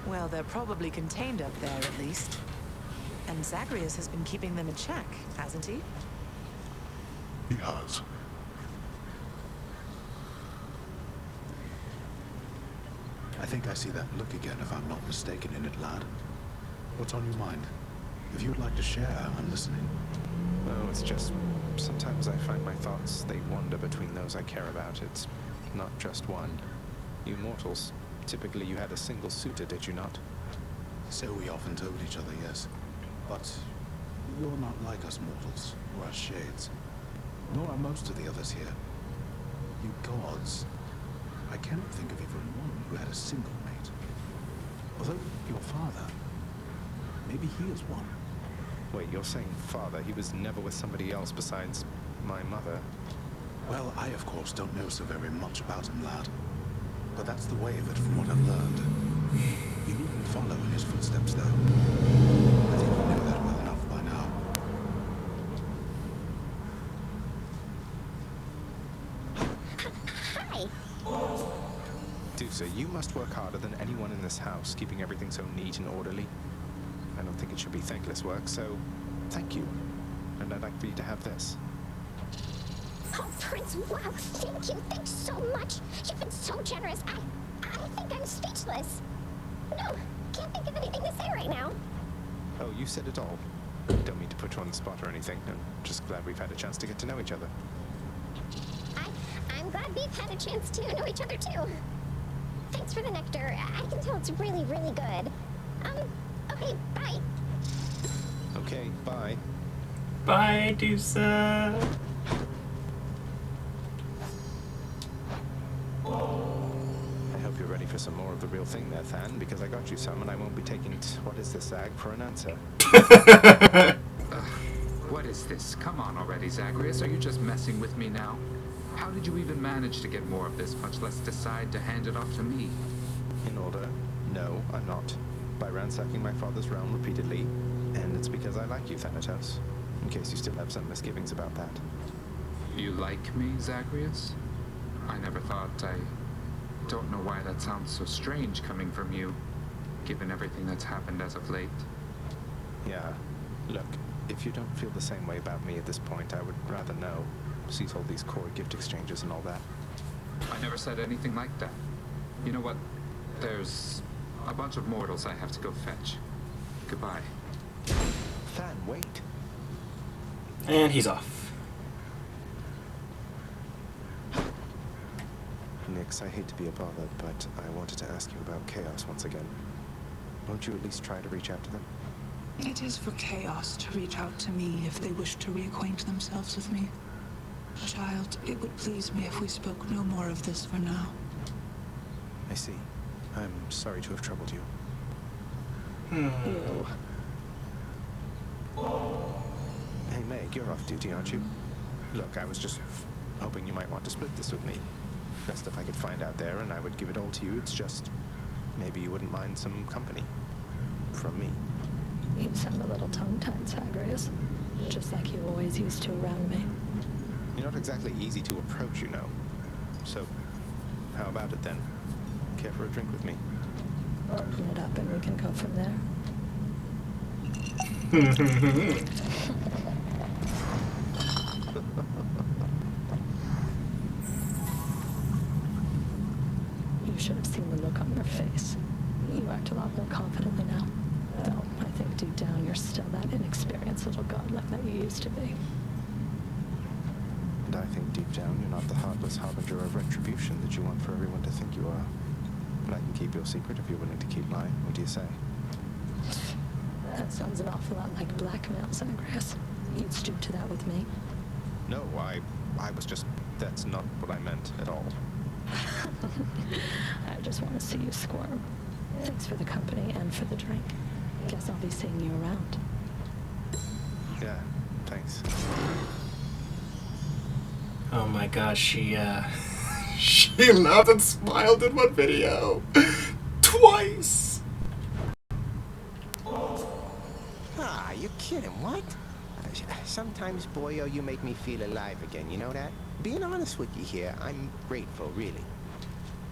[SPEAKER 3] Well, they're probably contained up there at least. And Zagreus has been keeping them in check, hasn't he?
[SPEAKER 9] He has.
[SPEAKER 12] I think I see that look again, if I'm not mistaken in it, lad. What's on your mind? If you'd like to share, I'm listening.
[SPEAKER 18] Oh, it's just... sometimes I find my thoughts, they wander between those I care about. It's not just one. You mortals, typically you had a single suitor, did you not?
[SPEAKER 12] So we often told each other, yes. But you're not like us mortals, or us shades. Nor are most of the others here. You gods. I cannot think of even one who had a single mate. Although your father, maybe he is one.
[SPEAKER 18] Wait, you're saying father? He was never with somebody else besides my mother?
[SPEAKER 12] Well, I of course don't know so very much about him, lad. But that's the way of it from what I've learned. You needn't follow in his footsteps, though. I think you know that well enough by now.
[SPEAKER 11] Hi.
[SPEAKER 18] Dusa, you must work harder than anyone in this house, keeping everything so neat and orderly. I don't think it should be thankless work, so thank you. And I'd like for you to have this.
[SPEAKER 11] Oh, Prince, wow, thank you. Thanks so much. You've been so generous. I think I'm speechless. No, can't think of anything to say right now.
[SPEAKER 18] Oh, you said it all. Don't mean to put you on the spot or anything. I'm just glad we've had a chance to get to know each other.
[SPEAKER 11] I'm glad we've had a chance to know each other, too. Thanks for the nectar. I can tell it's really, really good. Okay, bye.
[SPEAKER 18] Okay, bye.
[SPEAKER 1] Bye, Dusa.
[SPEAKER 18] I hope you're ready for some more of the real thing there, Than, because I got you some and I won't be taking what is this, Zag, for an answer.
[SPEAKER 8] What is this? Come on already, Zagreus. Are you just messing with me now? How did you even manage to get more of this, much less decide to hand it off to me?
[SPEAKER 18] In order, no, I'm not. By ransacking my father's realm repeatedly, and it's because I like you, Thanatos. In case you still have some misgivings about that.
[SPEAKER 8] You like me, Zagreus? I never thought. I don't know why that sounds so strange coming from you, given everything that's happened as of late.
[SPEAKER 18] Yeah. Look, if you don't feel the same way about me at this point, I would rather know. Cease all these core gift exchanges and all that.
[SPEAKER 8] I never said anything like that. You know what? There's a bunch of mortals I have to go fetch. Goodbye.
[SPEAKER 18] Than, wait.
[SPEAKER 1] And he's off.
[SPEAKER 18] Nix, I hate to be a bother, but I wanted to ask you about Chaos once again. Won't you at least try to reach out to them?
[SPEAKER 13] It is for Chaos to reach out to me if they wish to reacquaint themselves with me. Child, it would please me if we spoke no more of this for now.
[SPEAKER 18] I see. I'm sorry to have troubled you.
[SPEAKER 13] You.
[SPEAKER 18] Hey, Meg, you're off duty, aren't you? Look, I was just hoping you might want to split this with me. Best if I could find out there, and I would give it all to you. It's just... maybe you wouldn't mind some company. From me.
[SPEAKER 20] You sound a little tongue-tied, Zagreus. Just like you always used to around me.
[SPEAKER 18] You're not exactly easy to approach, you know. So, how about it then? Care for a drink with me?
[SPEAKER 20] Open it up and we can go from there. should have seen the look on your face. You act a lot more confidently now. Though, I think deep down you're still that inexperienced little godlike that you used to be.
[SPEAKER 4] And I think deep down you're not the heartless harbinger of retribution that you want for everyone to think you are. But I can keep your secret if you're willing to keep mine. What do you say?
[SPEAKER 20] That sounds an awful lot like blackmail, Zagreus. You'd stoop to that with me?
[SPEAKER 4] No, I was just... That's not what I meant at all.
[SPEAKER 20] I just want to see you squirm. Thanks for the company and for the drink. Guess I'll be seeing you around.
[SPEAKER 4] Yeah, thanks.
[SPEAKER 1] Oh my gosh, she laughed and smiled in one video. Twice!
[SPEAKER 15] Ah, you kidding, what? Sometimes, boyo, you make me feel alive again, you know that? Being honest with you here, I'm grateful, really.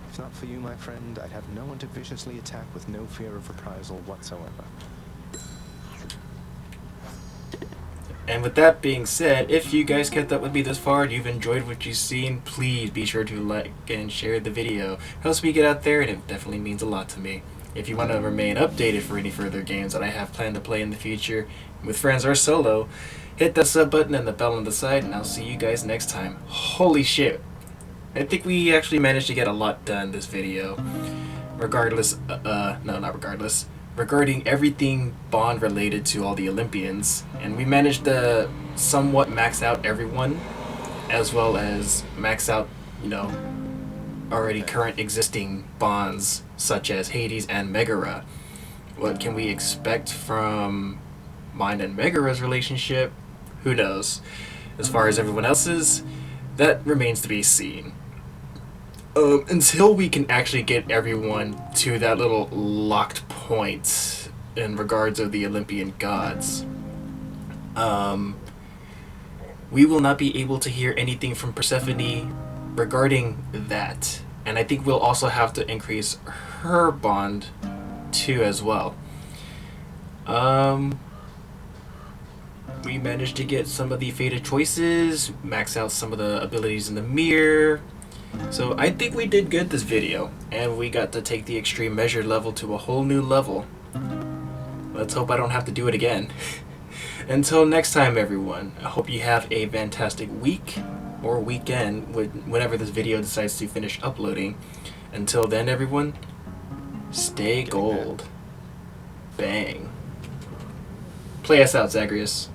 [SPEAKER 4] If not for you, my friend, I'd have no one to viciously attack with no fear of reprisal whatsoever.
[SPEAKER 1] And with that being said, if you guys kept up with me this far and you've enjoyed what you've seen, please be sure to like and share the video. It helps me get out there and it definitely means a lot to me. If you want to remain updated for any further games that I have planned to play in the future, with friends or solo, hit that sub button and the bell on the side, and I'll see you guys next time. Holy shit. I think we actually managed to get a lot done this video. Regardless, regarding everything Bond related to all the Olympians, and we managed to somewhat max out everyone, as well as max out, you know, already current existing Bonds such as Hades and Megara. What can we expect from mine and Megara's relationship? Who knows? As far as everyone else's, that remains to be seen. Until we can actually get everyone to that little locked point in regards of the Olympian gods, we will not be able to hear anything from Persephone regarding that. And I think we'll also have to increase her bond too as well. We managed to get some of the fated choices, max out some of the abilities in the mirror. So I think we did good this video, and we got to take the extreme measure level to a whole new level. Let's hope I don't have to do it again. Until next time, everyone, I hope you have a fantastic week or weekend whenever this video decides to finish uploading. Until then, everyone, stay gold. Bang. Play us out, Zagreus.